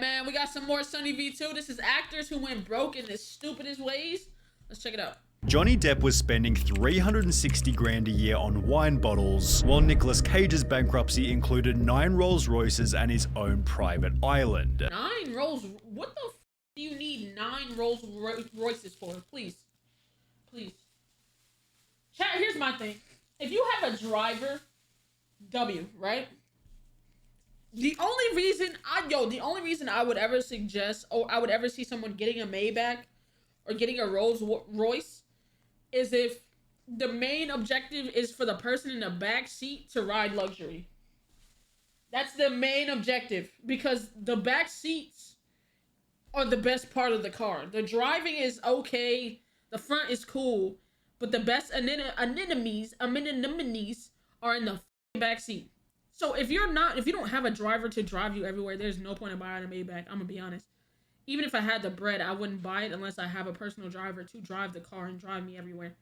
man, we got some more Sunny V2. This is actors who went broke in the stupidest ways. Let's check it out. Johnny Depp was spending 360 grand a year on wine bottles, while Nicolas Cage's bankruptcy included 9 Rolls Royces and his own private island. 9 Rolls? What the f do you need 9 Rolls Royces for? Please. Please. Chat, here's my thing. If you have a driver, W, right? The only reason I would ever suggest, or I would ever see someone getting a Maybach or getting a Rolls Royce is if the main objective is for the person in the back seat to ride luxury. That's the main objective, because the back seats are the best part of the car. The driving is okay, the front is cool, but the best anemones are in the back seat. So if you don't have a driver to drive you everywhere, there's no point in buying a Maybach. I'm gonna be honest. Even if I had the bread, I wouldn't buy it unless I have a personal driver to drive the car and drive me everywhere.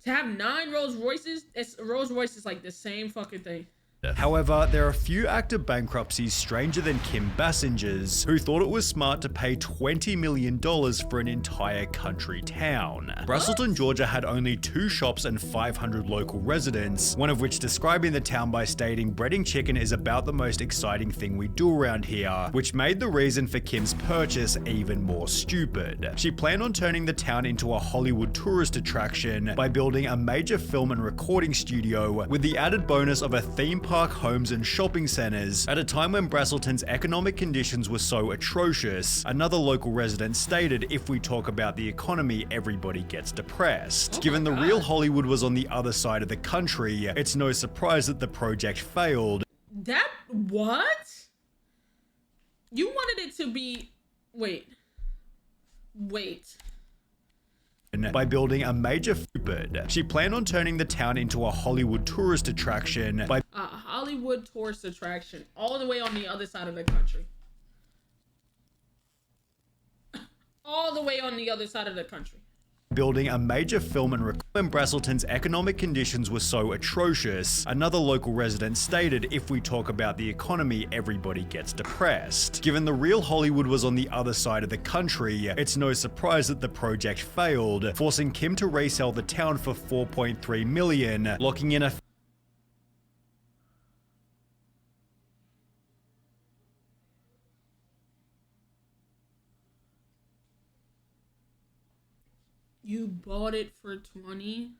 To have 9 Rolls Royces, Rolls Royce is like the same fucking thing. However, there are few actor bankruptcies stranger than Kim Basinger's, who thought it was smart to pay $20 million for an entire country town. Braselton, Georgia had only 2 shops and 500 local residents, one of which describing the town by stating, "Breading chicken is about the most exciting thing we do around here," which made the reason for Kim's purchase even more stupid. She planned on turning the town into a Hollywood tourist attraction by building a major film and recording studio, with the added bonus of a theme park, homes and shopping centers at a time when Braselton's economic conditions were so atrocious. Another local resident stated, "If we talk about the economy, everybody gets depressed." Given the real Hollywood was on the other side of the country, it's no surprise that the project failed. What? You wanted it to be... Wait. By building a major stupid. She planned on turning the town into a Hollywood tourist attraction by A Hollywood tourist attraction all the way on the other side of the country. All the way on the other side of the country. Building a major film and when Braselton's economic conditions were so atrocious, another local resident stated, "If we talk about the economy, everybody gets depressed." Given the real Hollywood was on the other side of the country, it's no surprise that the project failed, forcing Kim to resell the town for $4.3 million, locking in a You bought it for 20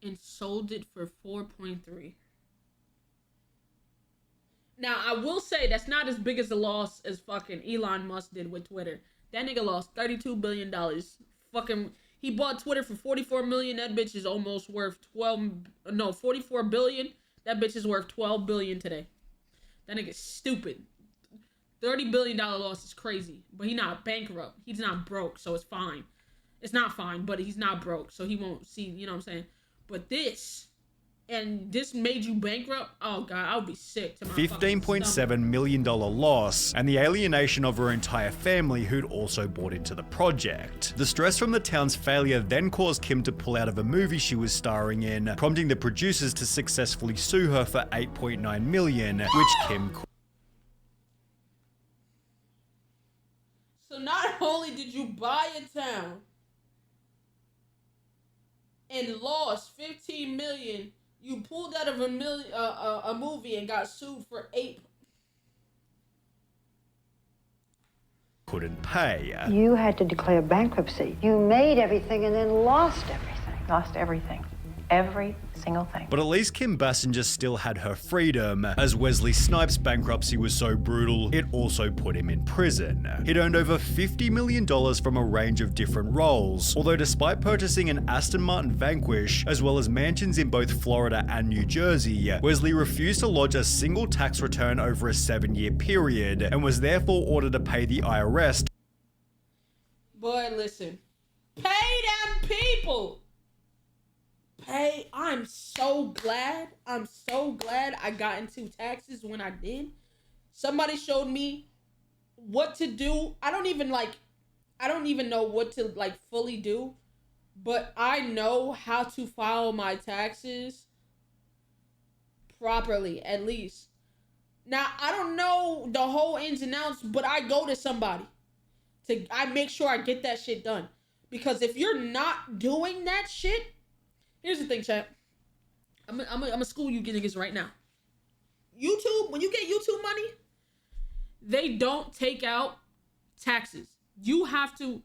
and sold it for 4.3. Now, I will say that's not as big as a loss as fucking Elon Musk did with Twitter. That nigga lost $32 billion. Fucking, he bought Twitter for 44 million. That bitch is almost worth 44 billion. That bitch is worth 12 billion today. That nigga's stupid. $30 billion loss is crazy, but he's not bankrupt. He's not broke, so it's fine. It's not fine, but he's not broke, so he won't see, you know what I'm saying? But this made you bankrupt? Oh God, I would be sick to my $15.7 million loss, and the alienation of her entire family who'd also bought into the project. The stress from the town's failure then caused Kim to pull out of a movie she was starring in, prompting the producers to successfully sue her for $8.9 million, which Kim quit. So not only did you buy a town and lost 15 million, you pulled out of a movie and got sued for 8. Couldn't pay. You had to declare bankruptcy. You made everything and then lost everything. Lost everything. Every single thing. But at least Kim Basinger still had her freedom, as Wesley Snipes' bankruptcy was so brutal, it also put him in prison. He'd earned over $50 million from a range of different roles, although despite purchasing an Aston Martin Vanquish, as well as mansions in both Florida and New Jersey, Wesley refused to lodge a single tax return over a 7-year period, and was therefore ordered to pay the IRS. Boy, listen. Pay them people! I'm so glad I got into taxes when I did. Somebody showed me what to do. I don't even know what to fully do, but I know how to file my taxes properly, at least. Now, I don't know the whole ins and outs, but I go to somebody. I make sure I get that shit done. Because if you're not doing that shit, here's the thing, chat. I'm gonna school you niggas right now. YouTube, when you get YouTube money, they don't take out taxes. You have to,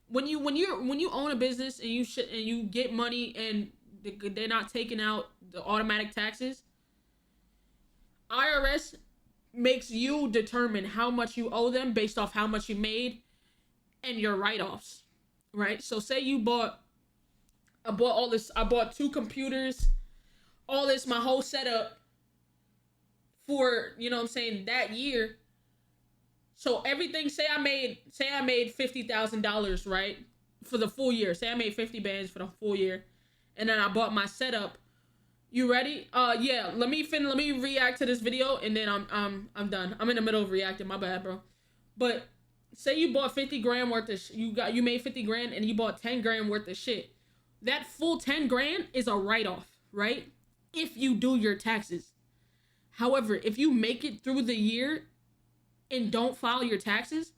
when you own a business and you get money and they're not taking out the automatic taxes, IRS makes you determine how much you owe them based off how much you made and your write-offs, right? So say I bought all this, I bought 2 computers, all this, my whole setup for, you know what I'm saying, that year. So everything, say I made $50,000, right? For the full year. Say I made 50 bands for the full year. And then I bought my setup. You ready? Yeah, let me react to this video and then I'm done. I'm in the middle of reacting, my bad, bro. But say you bought 50 grand worth of you made 50 grand and you bought 10 grand worth of shit. That full 10 grand is a write-off, right? If you do your taxes. However, if you make it through the year and don't file your taxes,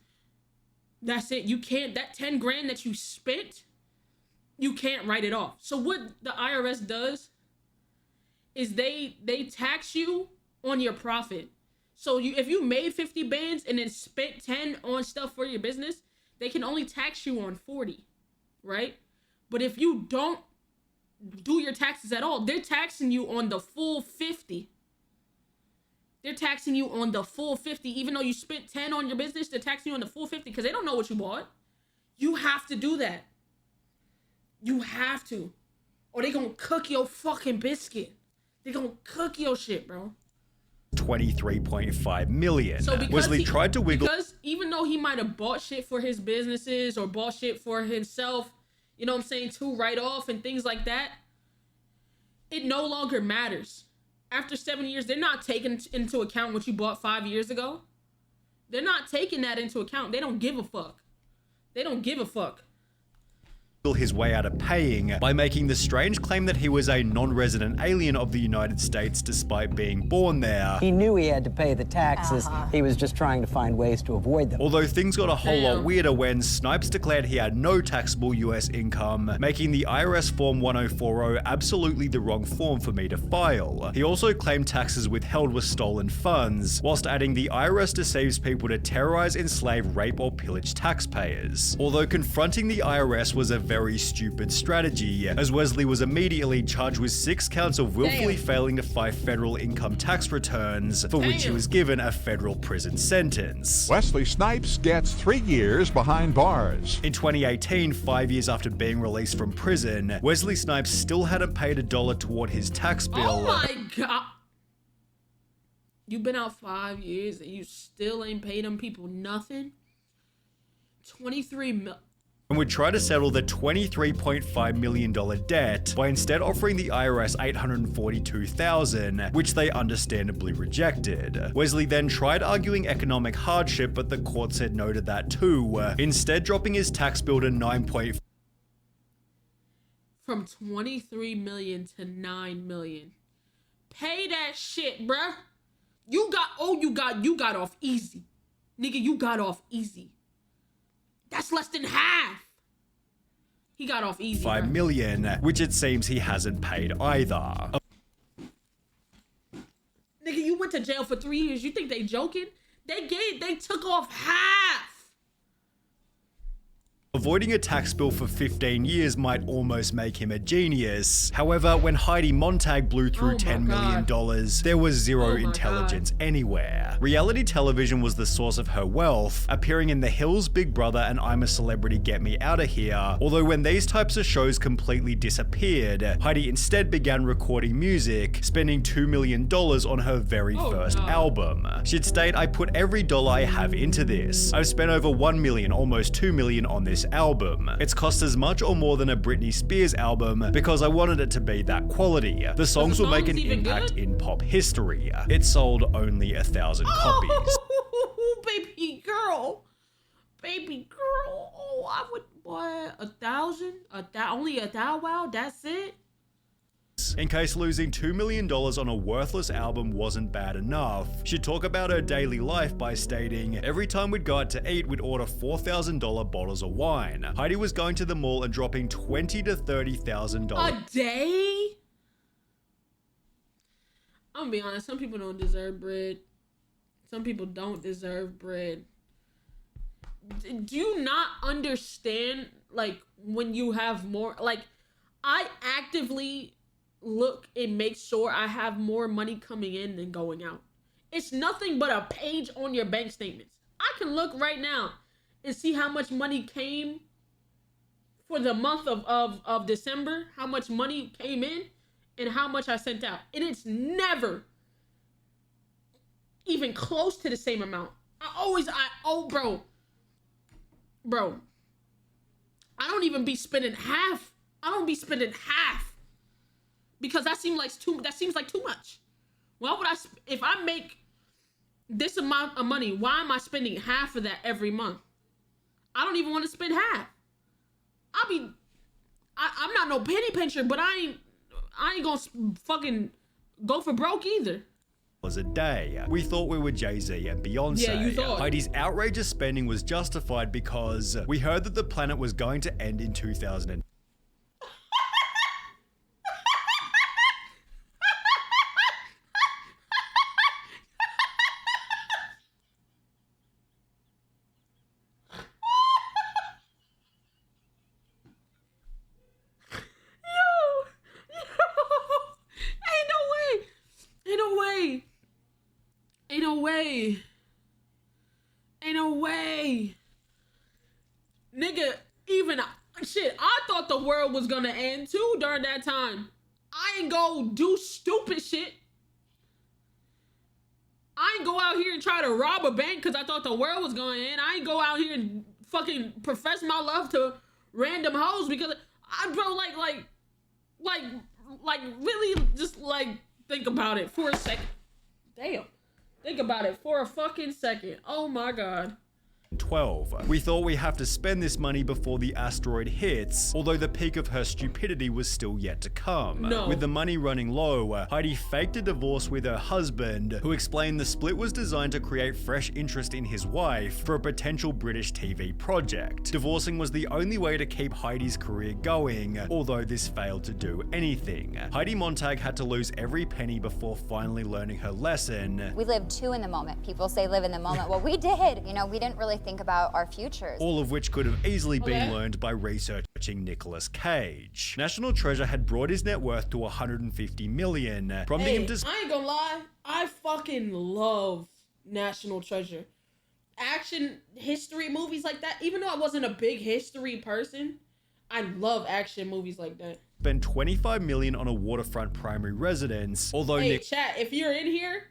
that's it. You can't, that 10 grand that you spent, you can't write it off. So what the IRS does is they tax you on your profit. So if you made 50 bands and then spent 10 on stuff for your business, they can only tax you on 40, right? But if you don't do your taxes at all, they're taxing you on the full 50. They're taxing you on the full 50. Even though you spent 10 on your business, they're taxing you on the full 50 because they don't know what you bought. You have to do that. You have to. Or they gonna cook your fucking biscuit. They gonna cook your shit, bro. 23.5 million. So Wesley tried to wiggle. Because even though he might have bought shit for his businesses or bought shit for himself, you know what I'm saying, to write off and things like that, it no longer matters. After 7 years, they're not taking into account what you bought 5 years ago. They're not taking that into account. They don't give a fuck. They don't give a fuck. His way out of paying by making the strange claim that he was a non-resident alien of the United States despite being born there. He knew he had to pay the taxes. He was just trying to find ways to avoid them. Although things got a whole lot weirder when Snipes declared he had no taxable US income, making the IRS Form 1040 absolutely the wrong form for me to file. He also claimed taxes withheld were stolen funds, whilst adding the IRS deceives people to terrorize, enslave, rape, or pillage taxpayers. Although confronting the IRS was a very stupid strategy, as Wesley was immediately charged with 6 counts of willfully failing to file federal income tax returns, for which he was given a federal prison sentence. Wesley Snipes gets 3 years behind bars. In 2018, 5 years after being released from prison, Wesley Snipes still hadn't paid $1 toward his tax bill. Oh my god. You've been out 5 years and you still ain't paid them people nothing? 23 mil. And would try to settle the $23.5 million debt by instead offering the IRS $842,000, which they understandably rejected. Wesley then tried arguing economic hardship, but the court said no to that too, instead dropping his tax bill to $9.5 from 23 million to 9 million. Pay that shit, bruh. You got off easy. Nigga, you got off easy. That's less than half. He got off easy. $5 million, which it seems he hasn't paid either. Nigga, you went to jail for 3 years. You think they joking? They took off half. Avoiding a tax bill for 15 years might almost make him a genius. However, when Heidi Montag blew through $10 million, there was zero intelligence anywhere. Reality television was the source of her wealth, appearing in The Hills, Big Brother, and I'm a Celebrity, Get Me Outta Here. Although when these types of shows completely disappeared, Heidi instead began recording music, spending $2 million on her very first album. She'd state, "I put every dollar I have into this. I've spent over $1 million, almost $2 million on this album. It's cost as much or more than a Britney Spears album because I wanted it to be that quality. The songs will make an impact in pop history." It sold only 1,000 copies. Oh, baby girl. Baby girl. Oh, I would, boy, 1,000? Only 1,000? Wow, that's it? songs. In case losing $2 million on a worthless album wasn't bad enough, she'd talk about her daily life by stating, every time we'd go out to eat, we'd order $4,000 bottles of wine. Heidi was going to the mall and dropping $20,000 to $30,000 a day? I'm gonna be honest, some people don't deserve bread. Some people don't deserve bread. Do you not understand, like, when you have more, like, I actively look and make sure I have more money coming in than going out. It's nothing but a page on your bank statements. I can look right now and see how much money came for the month of December, how much money came in, and how much I sent out. And it's never even close to the same amount. Bro, I don't even be spending half. I don't be spending half because that seems like too much. Why would if I make this amount of money, why am I spending half of that every month? I don't even want to spend half. I'm not no penny pincher, but I ain't gonna fucking go for broke either. A day. We thought we were Jay-Z and Beyonce. Yeah, you thought. Heidi's outrageous spending was justified because we heard that the planet was going to end in 2000. Ain't no way. Nigga, even shit, I thought the world was gonna end too during that time. I ain't go do stupid shit. I ain't go out here and try to rob a bank because I thought the world was gonna end. I ain't go out here and fucking profess my love to random hoes because really just like think about it for a second. Damn. Think about it for a fucking second. Oh my God. 12. We thought we have to spend this money before the asteroid hits, although the peak of her stupidity was still yet to come. No. With the money running low, Heidi faked a divorce with her husband, who explained the split was designed to create fresh interest in his wife for a potential British TV project. Divorcing was the only way to keep Heidi's career going, although this failed to do anything. Heidi Montag had to lose every penny before finally learning her lesson. We live too in the moment. People say live in the moment. Well, we did. You know, we didn't really think about our futures. All of which could have easily been learned by researching Nicolas Cage. National Treasure had brought his net worth to $150 million, prompting him to... I ain't gonna lie, I fucking love National Treasure. Action history movies like that, even though I wasn't a big history person, I love action movies like that. Spend $25 million on a waterfront primary residence, although... Hey, chat, if you're in here,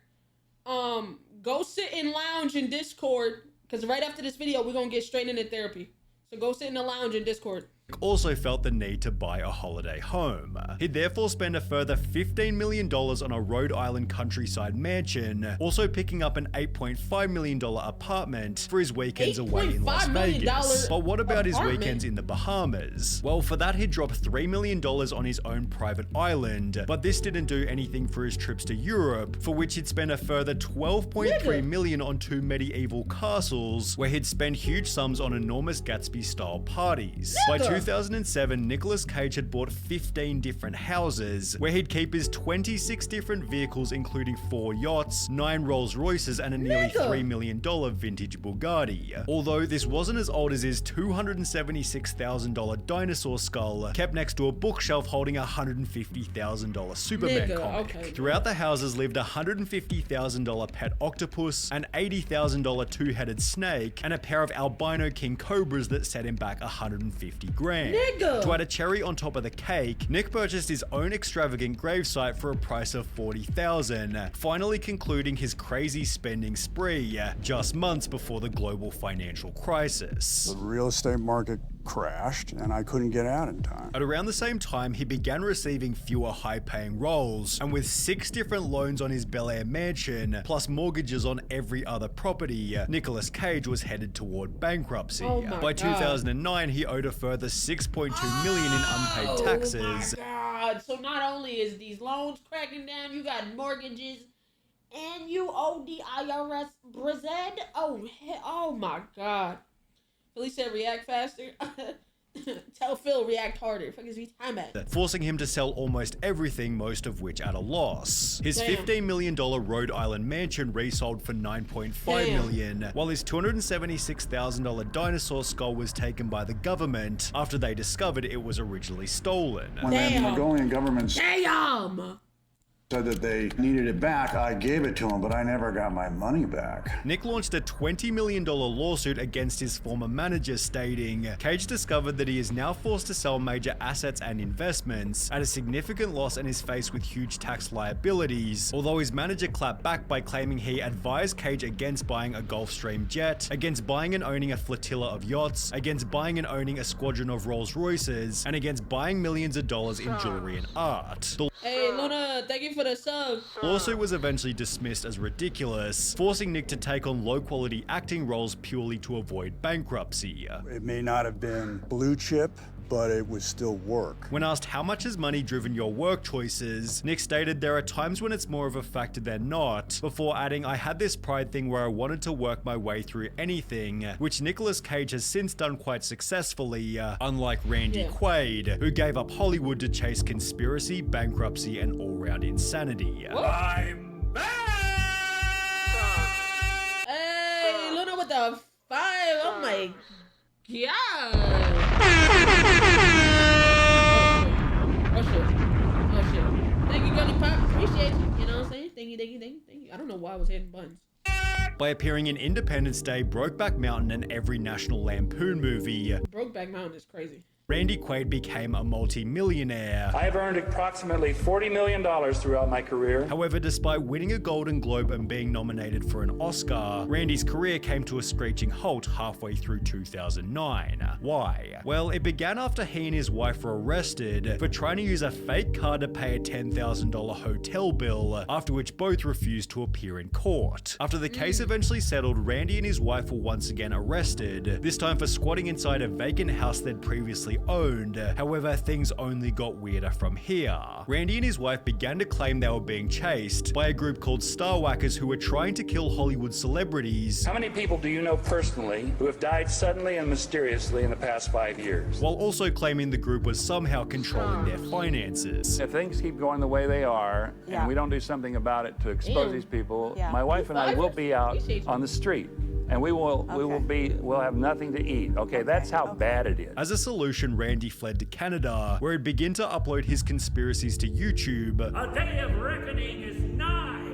go sit and lounge in Discord, because right after this video, we're going to get straight into therapy. So go sit in the lounge in Discord. Also felt the need to buy a holiday home. He'd therefore spend a further $15 million on a Rhode Island countryside mansion, also picking up an $8.5 million apartment for his weekends away in Las Vegas. But what about his weekends in the Bahamas? Well, for that he'd drop $3 million on his own private island, but this didn't do anything for his trips to Europe, for which he'd spend a further $12.3 million on 2 medieval castles, where he'd spend huge sums on enormous Gatsby-style parties. By 2007, Nicolas Cage had bought 15 different houses, where he'd keep his 26 different vehicles, including 4 yachts, 9 Rolls Royces, and a nearly $3 million vintage Bugatti. Although this wasn't as old as his $276,000 dinosaur skull, kept next to a bookshelf holding a $150,000 Superman comic. Okay. Throughout the houses lived a $150,000 pet octopus, an $80,000 two-headed snake, and a pair of albino king cobras that set him back $150 grand. To add a cherry on top of the cake, Nick purchased his own extravagant gravesite for a price of $40,000, finally concluding his crazy spending spree just months before the global financial crisis. The real estate market crashed and I couldn't get out in time. At around the same time, he began receiving fewer high-paying roles, and with 6 different loans on his Bel Air mansion, plus mortgages on every other property, Nicolas Cage was headed toward bankruptcy. By 2009, he owed a further $6.2 million in unpaid taxes. God. So not only is these loans cracking down, you got mortgages, and you owe the IRS Brized. Oh my God. Philly said react faster. Tell Phil react harder. Fuck is he time at? Forcing him to sell almost everything, most of which at a loss. His $15 million Rhode Island mansion resold for $9.5 million, while his $276,000 dinosaur skull was taken by the government after they discovered it was originally stolen. When the Mongolian government said that they needed it back, I gave it to them, but I never got my money back. Nick launched a $20 million lawsuit against his former manager, stating, Cage discovered that he is now forced to sell major assets and investments at a significant loss and is faced with huge tax liabilities, although his manager clapped back by claiming he advised Cage against buying a Gulfstream jet, against buying and owning a flotilla of yachts, against buying and owning a squadron of Rolls Royces, and against buying millions of dollars in jewelry and art. Hey, Luna, thank you for the sub. The lawsuit was eventually dismissed as ridiculous, forcing Nick to take on low-quality acting roles purely to avoid bankruptcy. It may not have been blue chip, but it would still work. When asked how much has money driven your work choices, Nick stated there are times when it's more of a factor than not, before adding, I had this pride thing where I wanted to work my way through anything, which Nicolas Cage has since done quite successfully, unlike Randy Quaid, who gave up Hollywood to chase conspiracy, bankruptcy, and all-round insanity. I'm back! Hey, Luna with the 5, oh my God! Oh shit. Thank you, Gully Pop. Appreciate you. You know what I'm saying? Thank you. I don't know why I was hitting buttons. By appearing in Independence Day, Brokeback Mountain, and every National Lampoon movie, Brokeback Mountain is crazy. Randy Quaid became a multi-millionaire. I have earned approximately $40 million throughout my career. However, despite winning a Golden Globe and being nominated for an Oscar, Randy's career came to a screeching halt halfway through 2009. Why? Well, it began after he and his wife were arrested for trying to use a fake card to pay a $10,000 hotel bill, after which both refused to appear in court. After the case eventually settled, Randy and his wife were once again arrested, this time for squatting inside a vacant house they'd previously owned. However, things only got weirder from here. Randy and his wife began to claim they were being chased by a group called Starwhackers who were trying to kill Hollywood celebrities. How many people do you know personally who have died suddenly and mysteriously in the past 5 years? While also claiming the group was somehow controlling their finances. If things keep going the way they are, and we don't do something about it to expose these people, my wife and I will be out on the street. And we'll have nothing to eat. Okay, that's how bad it is. As a solution, Randy fled to Canada, where he'd begin to upload his conspiracies to YouTube. A day of reckoning is nigh.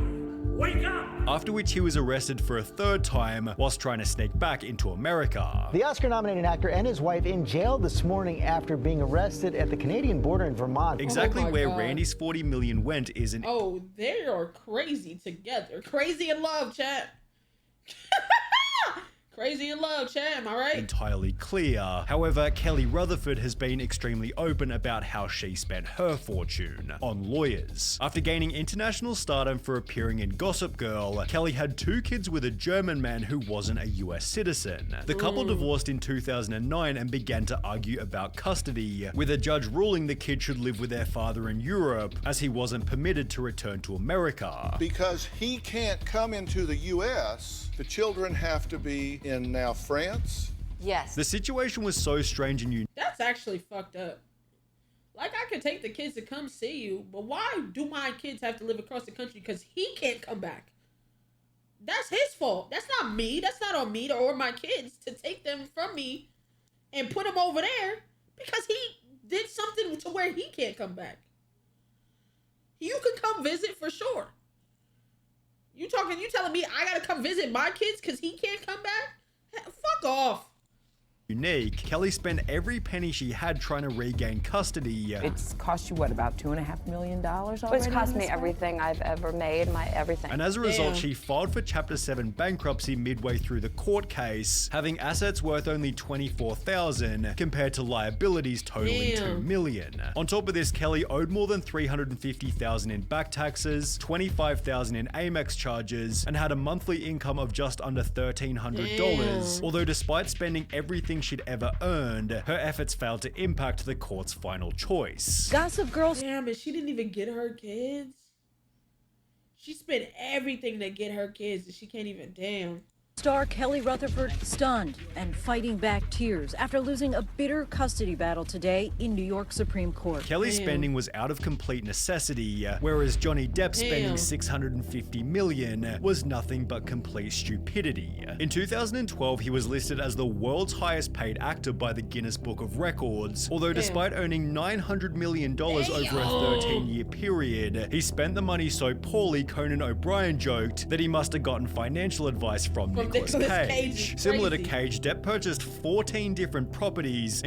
Wake up! After which he was arrested for a third time whilst trying to sneak back into America. The Oscar-nominated actor and his wife in jail this morning after being arrested at the Canadian border in Vermont. Exactly where Randy's $40 million went isn't. Oh, they are crazy together. Crazy in love, chat. Crazy in love, chat, am I right? Entirely clear. However, Kelly Rutherford has been extremely open about how she spent her fortune on lawyers. After gaining international stardom for appearing in Gossip Girl, Kelly had 2 kids with a German man who wasn't a US citizen. The couple divorced in 2009 and began to argue about custody, with a judge ruling the kids should live with their father in Europe, as he wasn't permitted to return to America. Because he can't come into the US, the children have to be in now France? Yes. The situation was so strange and unique. That's actually fucked up. Like, I could take the kids to come see you, but why do my kids have to live across the country because he can't come back? That's his fault. That's not me. That's not on me or my kids to take them from me and put them over there because he did something to where he can't come back. You can come visit for sure. You telling me I gotta come visit my kids because he can't come back? Fuck off. Unique, Kelly spent every penny she had trying to regain custody. It's cost you what, about $2.5 million already? It's cost me everything I've ever made, everything. And as a result, she filed for Chapter 7 bankruptcy midway through the court case, having assets worth only $24,000 compared to liabilities totaling $2 million. On top of this, Kelly owed more than $350,000 in back taxes, $25,000 in Amex charges, and had a monthly income of just under $1,300. Although despite spending everything everything she'd ever earned, her efforts failed to impact the court's final choice. Gossip Girl. Damn, and she didn't even get her kids. She spent everything to get her kids, and she can't even, damn. Star Kelly Rutherford stunned and fighting back tears after losing a bitter custody battle today in New York Supreme Court. Kelly's spending was out of complete necessity, whereas Johnny Depp spending $650 million was nothing but complete stupidity. In 2012, he was listed as the world's highest paid actor by the Guinness Book of Records, although despite earning $900 million over a 13-year period, he spent the money so poorly Conan O'Brien joked that he must have gotten financial advice from Nicolas Cage. Similar to Cage, Depp purchased 14 different properties.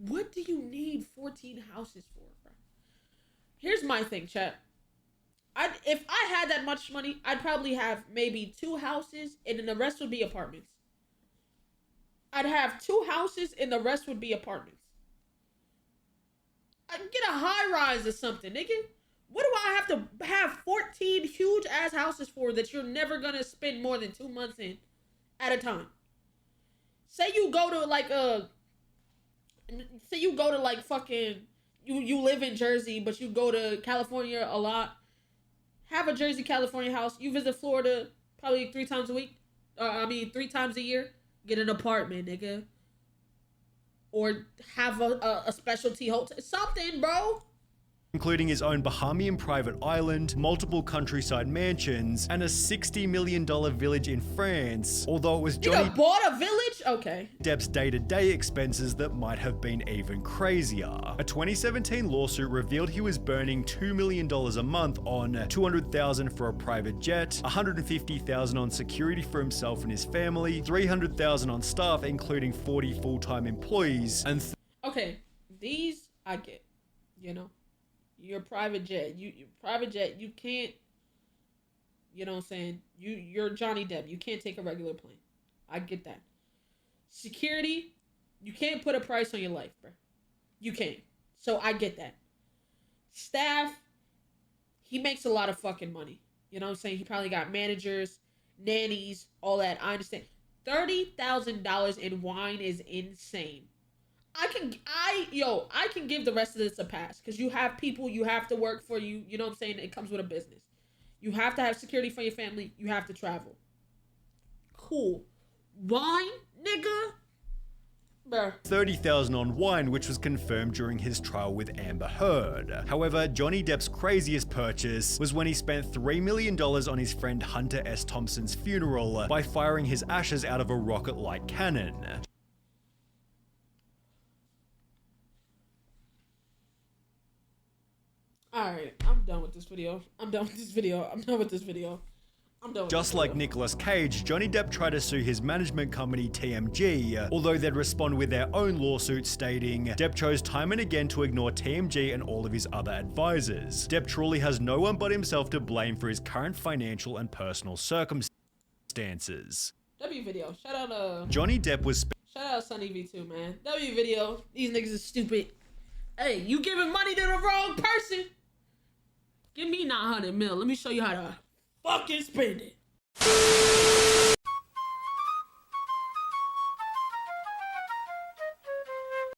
What do you need 14 houses for, bro? Here's my thing, chat. If I had that much money, I'd probably have maybe 2 houses and then the rest would be apartments. I'd have 2 houses and the rest would be apartments. I'd get a high rise or something, nigga. What do I have to have 14 huge ass houses for that you're never gonna spend more than 2 months in at a time? Say you go to like fucking you live in Jersey but you go to California a lot. Have a Jersey, California house. You visit Florida probably 3 times a week. 3 times a year. Get an apartment, nigga. Or have a specialty hotel. Something, bro. Including his own Bahamian private island, multiple countryside mansions, and a $60 million village in France, although it was Johnny bought a village? Okay. Depp's day-to-day expenses that might have been even crazier. A 2017 lawsuit revealed he was burning $2 million a month on $200,000 for a private jet, $150,000 on security for himself and his family, $300,000 on staff, including 40 full-time employees, and okay, these I get, you know. Your private jet, you can't, you know what I'm saying? You're Johnny Depp. You can't take a regular plane. I get that. Security, you can't put a price on your life, bro. You can't. So I get that. Staff, he makes a lot of fucking money. You know what I'm saying? He probably got managers, nannies, all that. I understand. $30,000 in wine is insane. I can give the rest of this a pass because you have people you have to work for you. You know what I'm saying? It comes with a business. You have to have security for your family. You have to travel. Cool. Wine, nigga? Bruh. $30,000 on wine, which was confirmed during his trial with Amber Heard. However, Johnny Depp's craziest purchase was when he spent $3 million on his friend Hunter S. Thompson's funeral by firing his ashes out of a rocket-like cannon. Alright, I'm done with this video. Just like Nicolas Cage, Johnny Depp tried to sue his management company TMG, although they'd respond with their own lawsuit stating Depp chose time and again to ignore TMG and all of his other advisors. Depp truly has no one but himself to blame for his current financial and personal circumstances. W video, shout out Johnny Depp was shout out Sunny V2, man. W video, these niggas are stupid. Hey, you giving money to the wrong person? Give me $900 million. Let me show you how to fucking spend it.